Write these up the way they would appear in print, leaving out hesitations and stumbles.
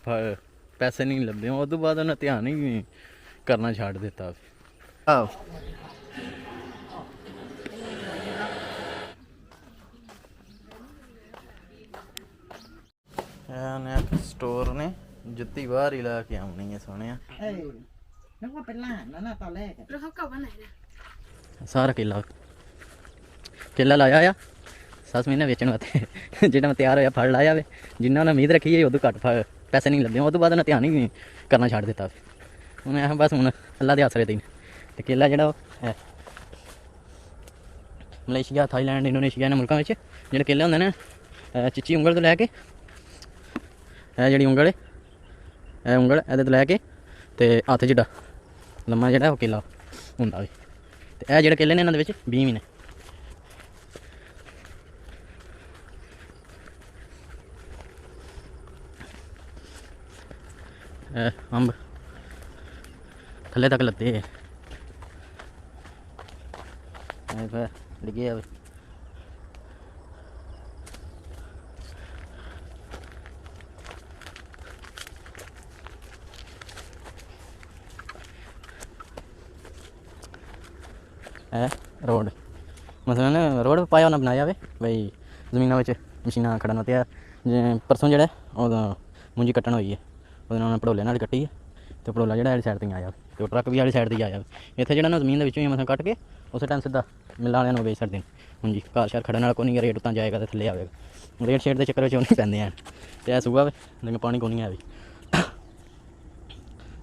ਪੈਸੇ ਨਹੀਂ ਲੱਭੇ। ਉਹ ਤੋਂ ਬਾਅਦ ਉਹਨੇ ਧਿਆਨ ਹੀ ਕਰਨਾ ਛੱਡ ਦਿੱਤਾ। ਆਹ ਨੇ ਸਟੋਰ ਨੇ ਜੁੱਤੀ ਬਾਹਰ ਹੀ ਲਾ ਕੇ ਆਉਣੀ ਹੈ ਸੋਹਣਿਆ।นึกว่าเป็นหลานนั่นน่ะตอนแรกแล้วเขากลับวันไหนเนี่ย ਸਾਰਾ ਕੇਲਾ ਲਾਇਆ ਆ 10 ਮਹੀਨੇ ਵੇਚਣ ਵਾਸਤੇ। ਜਿਹੜਾ ਮੈਂ ਤਿਆਰ ਹੋਇਆ ਫੜ ਲਾਇਆ ਵੇ। ਜਿੰਨਾ ਉਹਨੇ ਉਮੀਦ ਰੱਖੀ ਹੈ ਉਦੋਂ ਘੱਟ ਪੈਸੇ ਨਹੀਂ ਲੱਭੇ। ਉਹ ਤੋਂ ਬਾਅਦ ਉਹਨੇ ਧਿਆਨ ਹੀ ਕਰਨਾ ਛੱਡ ਦਿੱਤਾ। ਉਹਨੇ ਆਹ ਬਸ ਹੁਣ ਅੱਲਾ ਦੇ ਆਸਰੇ ਤੇ ਤੇ ਕੇਲਾ ਜਿਹੜਾ ਉਹ ਹੈ ਮਲੇਸ਼ੀਆ, ਥਾਈਲੈਂਡ, ਇੰਡੋਨੇਸ਼ੀਆ ਇਹਨਾਂ ਮੁਲਕਾਂ ਵਿੱਚ ਜਿਹੜੇ ਕੇਲੇ ਹੁੰਦੇ ਨੇ ਚਿੱਚੀ ਉਂਗਲ ਤੋਂ ਲੈ ਕੇ ਇਹ ਜਿਹੜੀ ਉਂਗਲ ਹੈ ਇਹ ਉਂਗਲ ਇਹਦੇ ਤੋਂ ਲੈ ਕੇ ਤੇ ਹੱਥ ਜਿਹੜਾ ਲੰਮਾ ਜਿਹੜਾ ਉਹ ਕੇਲਾ ਹੁੰਦਾ ਵੇ। ਤੇ ਇਹ ਜਿਹੜੇ ਕੇਲੇ ਨੇ ਇਹਨਾਂ ਦੇ ਵਿੱਚ 20 ਵੀ ਨੇ। ਅੰਬ ਥੱਲੇ ਤੱਕ ਲੱਤੇ ਹੈ ਫਿਰ ਡਿੱਗੇ ਆ। रोड मसलन रोड पाया उन्हें बनाया वे बई जमीनों में मशीना खड़न होते हैं। परसों जो मुंजी कट्टन हुई है उन्होंने भड़ोले नाल कट्टी है तो भड़ोला जो साइड से आया तो ट्रक भी वाली साइड से आया। इतने जो जमीन के मतलब कट के उस टाइम सीधा मिल वाले बेच सकते हैं मुंजी। घर शार खड़न वाला को नहीं रेट उतना जाएगा तो थले आएगा। रेट शेट के चक्कर में नहीं पैंते हैं तो यह सूगा वे लेकिन पानी को नहीं है भी।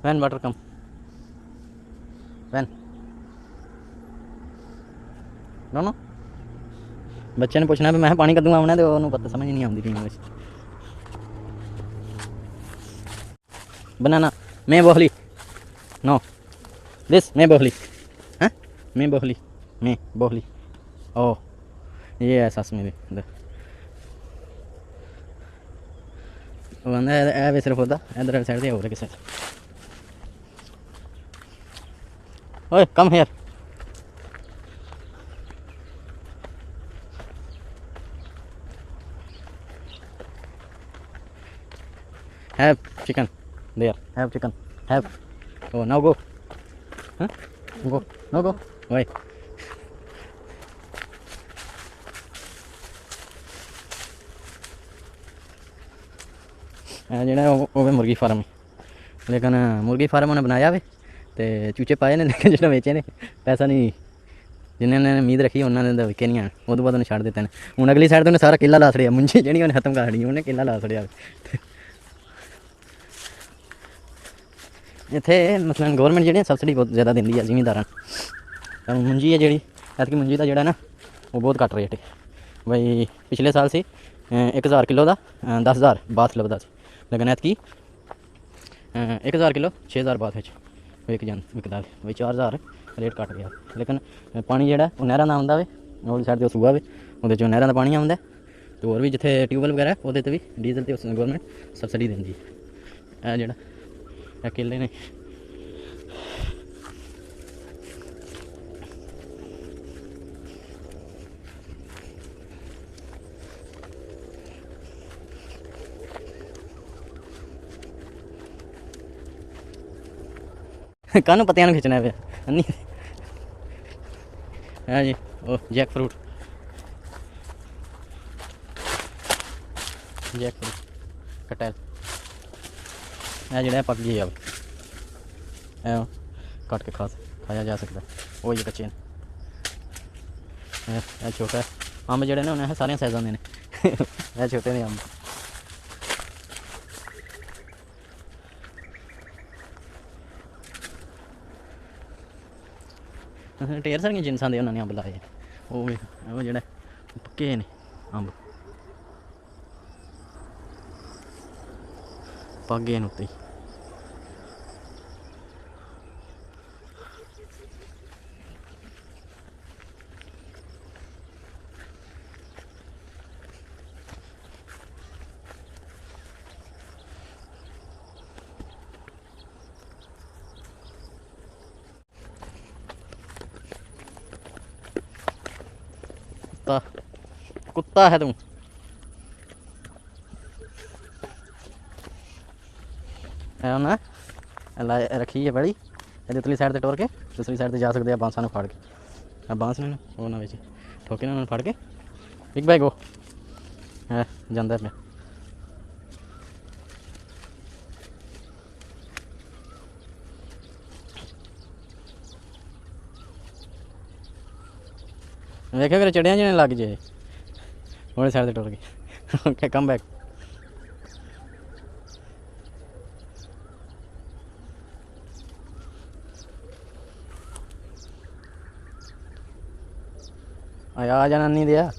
वैन वाटर कम वैन नो बच्चे ने पूछना भी मैं पानी कदूँ आना तो उन्होंने पता समझ नहीं आती पीने में। बनाना मैं बोहली नो दिस मैं बोहली हाँ मैं बोहली ओ ये है सस मेरी वे सिर्फ होता इधर साइड से हो रहा किसी ओए come here have chicken there have chicken have oh now go huh go no go why ਜਿਹੜਾ ਉਹ ਮੁਰਗੀ ਫਾਰਮ ਲੇਕਿਨ ਮੁਰਗੀ ਫਾਰਮ ਉਹਨੇ ਬਣਾਇਆ ਵੇ ਤੇ ਚੂਚੇ ਪਾਏ ਨੇ ਲੇਕਿਨ ਜਿਹੜਾ ਵੇਚੇ ਨੇ ਪੈਸਾ ਨਹੀਂ ਜਿਨ੍ਹਾਂ ਨੇ ਉਮੀਦ ਰੱਖੀ ਉਹਨਾਂ ਨੇ ਤਾਂ ਵਿਕੇ ਨਹੀਂ ਆਣ। ਉਹ ਤੋਂ ਬਾਅਦ ਉਹਨੇ ਛੱਡ ਦਿੱਤੇ ਨੇ। ਹੁਣ ਅਗਲੀ ਸਾਈਡ ਤੋਂ ਉਹਨੇ ਸਾਰਾ ਕਿੱਲਾ ਲਾ ਛੜਿਆ ਮੁੰਜੀ ਜਿਹੜੀ ਉਹਨੇ ਖਤਮ ਕਰ ਛੜੀ ਉਹਨੇ ਕਿੱਲਾ ਲਾ ਛੜਿਆ। ਇੱਥੇ ਮਸਲਨ ਗੌਰਮੈਂਟ ਜਿਹੜੀਆਂ ਸਬਸਿਡੀ ਬਹੁਤ ਜ਼ਿਆਦਾ ਦਿੰਦੀ ਹੈ ਜ਼ਿਮੀਂਦਾਰਾਂ ਨੂੰ। ਮੁੰਜੀ ਹੈ ਜਿਹੜੀ ਐਤਕੀ ਮੁੰਜੀ ਦਾ ਜਿਹੜਾ ਨਾ ਉਹ ਬਹੁਤ ਘੱਟ ਰੇਟ ਹੈ ਬਈ। ਪਿਛਲੇ ਸਾਲ ਸੀ 1000 ਕਿਲੋ ਦਾ 10,000 ਬਾਤ ਲੱਭਦਾ ਸੀ ਲੇਕਿਨ ਐਤਕੀ 1000 ਕਿਲੋ 6000 ਬਾਤ ਵਿੱਚ ਵਿਕਦਾ ਬਈ 4000 ਰੇਟ ਘੱਟ ਗਿਆ। ਲੇਕਿਨ ਪਾਣੀ ਜਿਹੜਾ ਉਹ ਨਹਿਰਾਂ ਦਾ ਆਉਂਦਾ ਵੇ ਉਹ ਸਾਈਡ 'ਤੇ ਉਹ ਸੂਆ ਵੇ ਉਹਦੇ 'ਚੋਂ ਨਹਿਰਾਂ ਦਾ ਪਾਣੀ ਆਉਂਦਾ ਅਤੇ ਹੋਰ ਵੀ ਜਿੱਥੇ ਟਿਊਬਵੈੱਲ ਵਗੈਰਾ ਉਹਦੇ 'ਤੇ ਵੀ ਡੀਜ਼ਲ 'ਤੇ ਗੌਰਮੈਂਟ ਸਬਸਿਡੀ ਦਿੰਦੀ ਹੈ। ਇਹ ਜਿਹੜਾ ਇਹ ਕੇਲੇ ਨੇ ਕਾਹਨੂੰ ਪੱਤਿਆਂ ਨੂੰ ਖਿੱਚਣਾ ਪਿਆ ਨਹੀਂ ਹੈ ਜੀ ਉਹ ਜੈਕ ਫਰੂਟ ਕਟੈਲ ਇਹ ਜਿਹੜਾ ਪੱਕ ਗਿਆ ਇਹ ਕੱਟ ਕੇ ਖਾਇਆ ਜਾ ਸਕਦਾ। ਉਹ ਹੀ ਕੱਚੇ ਨੇ। ਇਹ ਛੋਟਾ ਅੰਬ ਜਿਹੜੇ ਨੇ ਉਹਨਾਂ ਸਾਰੀਆਂ ਸਾਈਜ਼ਾਂ ਦੇ ਨੇ। ਇਹ ਛੋਟੇ ਨੇ ਅੰਬ। ਢੇਰ ਸਾਰੀਆਂ ਜਿਨਸਾਂ ਦੇ ਉਹਨਾਂ ਨੇ ਅੰਬ ਲਾਏ। ਉਹ ਜਿਹੜਾ ਪੱਕੇ ਨੇ ਅੰਬ ਪੱਕ ਗਏ ਨੇ ਉੱਤੇ। कुत्ता है तू ਇਹ ਉਹਨਾਂ ਰੱਖੀ ਹੈ ਬੜੀ, ਇਹਦੇ ਉਤਲੀ ਸਾਈਡ ਤੇ ਟੋਰ ਕੇ ਦੂਸਰੀ ਸਾਈਡ ਤੇ ਜਾ ਸਕਦੇ ਆ ਬਾਂਸਾਂ ਨੂੰ ਫੜ ਕੇ। ਆ ਬਾਂਸ ਨੇ ਉਹਨਾਂ ਵਿੱਚ ਠੋਕੇ ਉਹਨਾਂ ਨੂੰ ਫੜ ਕੇ ਬਿਗ ਬੈਗ ਉਹ ਹੈ ਜਾਂਦਾ ਪਿਆ। ਵੇਖਿਆ ਫਿਰ ਚੜਿਆ ਜਿਹਨੇ ਲੱਗ ਜੇ ਉਹਦੇ ਸਾਈਡ ਤੇ ਟੁਰ ਗਏ। Okay come back. ਆ ਜਾਣਾ ਨਹੀਂ ਦਿਆ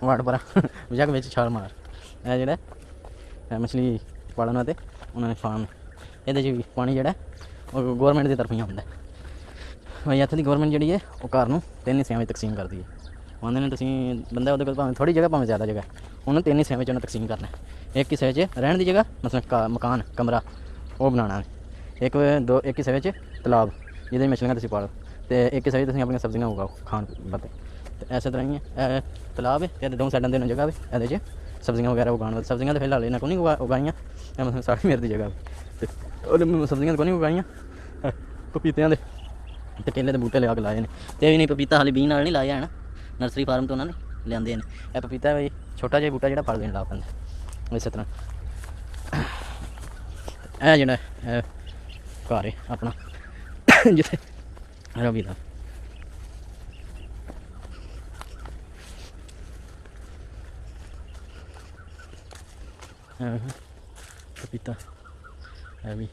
ਵਾਟ ਪਰ ਜਾ ਕੇ ਵਿੱਚ ਛਾਲ ਮਾਰ। ਇਹ ਜਿਹੜਾ ਮਛਲੀ ਪਾਲਣ ਵਾਸਤੇ ਉਹਨਾਂ ਨੇ ਫਾਰਮ ਇਹਦੇ 'ਚ ਵੀ ਪਾਣੀ ਜਿਹੜਾ ਉਹ ਗੌਰਮੈਂਟ ਦੀ ਤਰਫੋਂ ਹੀ ਆਉਂਦਾ। ਬਈ ਇੱਥੇ ਦੀ ਗੌਰਮੈਂਟ ਜਿਹੜੀ ਹੈ ਉਹ ਘਰ ਨੂੰ 3 ਹਿੱਸਿਆਂ ਵਿੱਚ ਤਕਸੀਮ ਕਰਦੀ ਹੈ। ਉਹਦੇ ਨੇ ਤੁਸੀਂ ਬੰਦਾ ਉਹਦੇ ਕੋਲ ਭਾਵੇਂ ਥੋੜ੍ਹੀ ਜਗ੍ਹਾ ਭਾਵੇਂ ਜ਼ਿਆਦਾ ਜਗ੍ਹਾ ਉਹਨੂੰ 3 ਹਿੱਸਿਆਂ ਵਿੱਚ ਉਹਨੇ ਤਕਸੀਮ ਕਰਨਾ। ਇੱਕ ਹਿੱਸੇ ਵਿੱਚ ਰਹਿਣ ਦੀ ਜਗ੍ਹਾ ਮਤਲਬ ਮਕਾਨ ਕਮਰਾ ਉਹ ਬਣਾਉਣਾ। ਇੱਕ ਹਿੱਸੇ ਵਿੱਚ ਤਲਾਬ ਜਿਹਦੇ ਮਛਲੀਆਂ ਤੁਸੀਂ ਪਾਲੋ, ਅਤੇ ਇੱਕ ਹਿੱਸੇ ਵਿੱਚ ਤੁਸੀਂ ਆਪਣੀਆਂ ਸਬਜ਼ੀਆਂ ਉਗਾਓ ਖਾਣ ਵਾਸਤੇ। ਅਤੇ ਇਸੇ ਤਰ੍ਹਾਂ ਹੀ ਹੈ ਤਲਾਬ ਹੈ ਅਤੇ ਦੋ ਸਾਈਡਾਂ 'ਤੇ ਜਗ੍ਹਾ ਵੇ ਇਹਦੇ 'ਚ ਸਬਜ਼ੀਆਂ ਵਗੈਰਾ ਉਗਾਉਣ ਵਾਸਤੇ। ਸਬਜ਼ੀਆਂ ਤਾਂ ਫਿਲਹਾਲ ਇਹਨਾਂ ਕੋਲ ਨਹੀਂ ਉਗਾਈਆਂ, ਮਤਲਬ ਸਾਡੀ ਮੇਰ ਦੀ ਜਗ੍ਹਾ ਅਤੇ ਉਹਦੇ ਸਬਜ਼ੀਆਂ ਕੋਲ ਨਹੀਂ ਉਗਾਈਆਂ। ਪਪੀਤਿਆਂ ਦੇ ਅਤੇ ਕੇਲੇ ਦੇ ਬੂਟੇ ਲਿਆ ਕੇ ਲਾਏ ਨੇ। ਅਤੇ ਇਹ ਵੀ ਨਹੀਂ ਪਪੀਤਾ ਹਾਲੇ ਬੀਜ ਨਾਲ ਨਹੀਂ ਲਾਇਆ ਹੈ, ਨਰਸਰੀ ਫਾਰਮ ਤੋਂ ਉਹਨਾਂ ਨੇ ਲਿਆਂਦੇ ਨੇ। ਇਹ ਪਪੀਤਾ ਵੀ ਛੋਟਾ ਜਿਹਾ ਬੂਟਾ ਜਿਹੜਾ ਫਲ ਦੇਣ ਲੱਗ ਪੈਂਦਾ। ਇਸੇ ਤਰ੍ਹਾਂ ਇਹ ਜਿਹੜਾ ਘਰ ਹੈ ਆਪਣਾ ਜਿੱਥੇ ਰਵੀ ਦਾ ਪਪੀਤਾ ਹੈ ਵੀ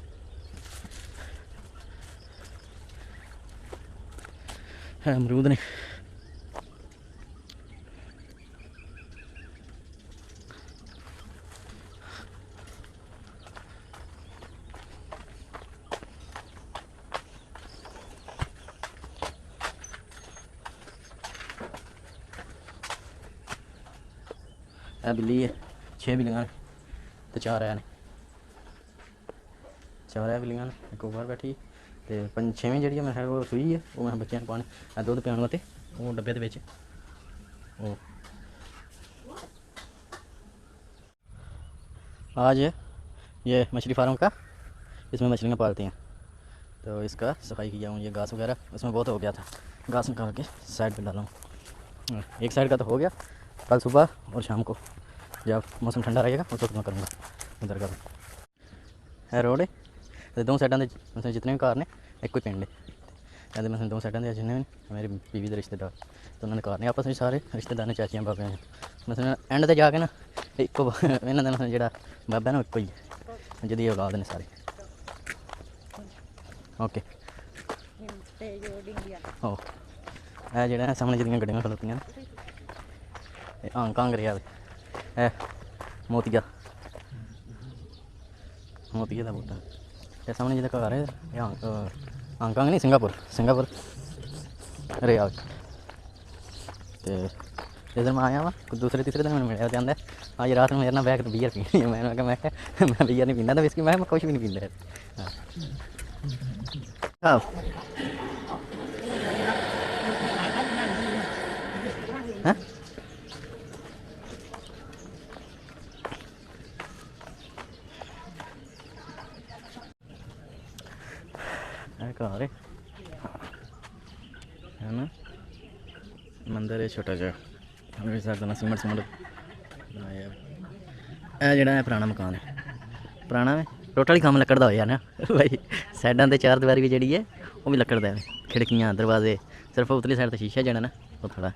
ਹੈ, ਅਮਰੂਦ ਨੇ। ਇਹ ਬਿੱਲੀ ਹੈ, 6 ਬਿੱਲੀਆਂ ਨੇ ਅਤੇ 4 ਆਇਆ ਨੇ। 4 ਆਇਆ ਬਿੱਲੀਆਂ ਨੇ, ਇੱਕ ਉੱਪਰ ਬੈਠੀ ਅਤੇ 6ਵੀਂ ਜਿਹੜੀ ਹੈ ਮੈਂ ਉਹ ਸੂਈ ਹੈ, ਉਹ ਮੈਂ ਬੱਚਿਆਂ ਨੂੰ ਪਾਣੀ ਦੁੱਧ ਪਿਆਉਣ ਵਾਸਤੇ ਉਹ ਡੱਬੇ ਦੇ ਵਿੱਚ ਉਹ। आज ये मछली फार्म का इसमें मछलियाँ पालते हैं, तो इसका सफाई किया हूँ। ये घास वगैरह उसमें बहुत हो गया था, घास निकाल के साइड पे डाला हूँ। एक साइड का तो हो गया, कल सुबह और शाम को जब मौसम ठंडा रहेगा उस वक्त मैं करूँगा उधर का। है रोड है दो साइडों के मतलब जितने भी घर ने एक कोई पिंड है कहते मतलब दो साइडों के जिन्हें भी मेरी बीवी के रिश्तेदार तो उन्होंने घर ने आपस में सारे रिश्तेदार ने चाचियाँ बाबे हैं मतलब एंड से जाके ना एक इन्हों का जो बाबा है ना एक ही जिदी औलाद ने सारे। ओके हो जो सामने जिदियाँ गड्डियाँ खलोतियाँ कांगरे वाले मोतिया मोतिया का बूटा ये सामने जिहदा घर है हांगकांग नहीं सिंगापुर रियाद। तो जिस मैं आया वहाँ दूसरे तीसरे दिन मैंने मिले कहता आज रात में मेरे ना बैग तो बीयर पीनी है। मैं बीयर नहीं पीना था विस्की मैं कुछ भी नहीं पींदा। हाँ घर है ना मंदिर है छोटा जा सीमेंट बनाया। यह जोड़ा है पुराना मकान है, पुराना है टोटली काम लकड़ का होया ना भाई। साइडों से 4 दीवारी भी जी है वो भी लकड़ का है, खिड़कियाँ दरवाजे सिर्फ उतली साइड तो शीशा जोड़ा ना वो थोड़ा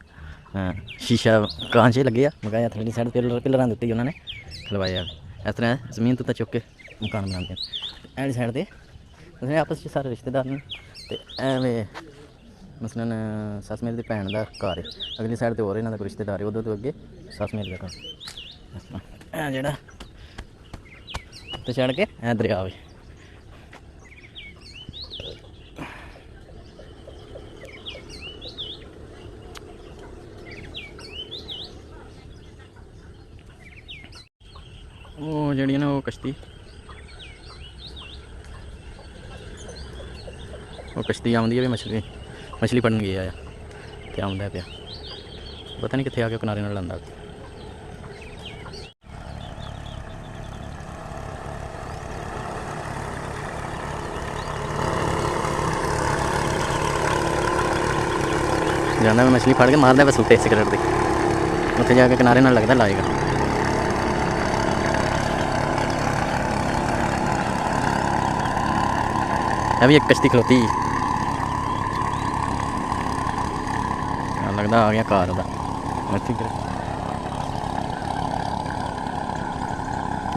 शीशा कांच लगे मकाया। थोड़ी साइड पिलर दी उन्होंने खलवाया। इस तरह जमीन तो चुक के मकान बनाते हैं। एली साइड से आपस में सारे रिश्तेदार ने तो एवं मसलन सस मेरी भैन का घर है, अगली साइड तो और इन्हों का रिश्तेदार है, उधर तो अगे सस मेरी का घर जोड़ा तो चढ़ के दरिया है। वो जी ना वो कश्ती आँदी है भी मछली फड़न गया है क्या आँदा पाया पता नहीं कितने आके किनारे नाल आंदा। ਜਾਂਦਾ ਮੈਂ ਮਛਲੀ ਫੜ ਕੇ ਮਾਰਦਾ ਬਸ ਉੱਤੇ ਸਿਗਰਟ ਦੇ ਉੱਥੇ ਜਾ ਕੇ ਕਿਨਾਰੇ ਨਾਲ ਲੱਗਦਾ ਲਾਏਗਾ। अभी एक कश्ती खलोती लगता आ गया कार का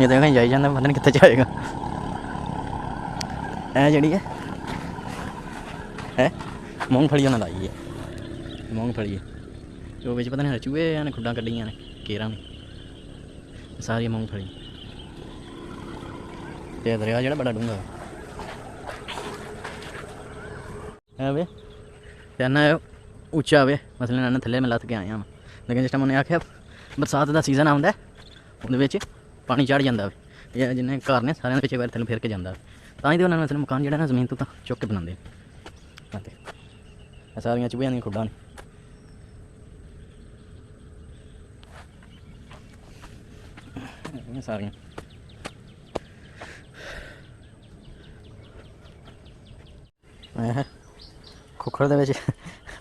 ये तो कहीं जाई जाता पता नहीं कितने जाएगा। जी है मूंगफली उन्हें लाई है मूंगफली जो बिच पता नहीं चूहे ने खुड्डां कड्डियां ने केरा ने सारी मूंगफली ते दरिया जो बड़ा डूंगा है वे ना उच्चा आवे मसलन इन्हें थले मैं लत्थ के आया हाँ लेकिन जिस टाइम उन्हें आख्या बरसात का सीजन आउंदा उहदे पानी चढ़ जाता है जिन्हें घर ने सारे पिछे बार थले फिर के जाता तां ही तो उन्होंने मतलब मकान जो ना जमीन तो चुक के बनाते सारिया चूहियां दी खुड्डां ने सारियां खुखड़ दे विच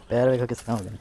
पैर वेखो किस तरह हो गए।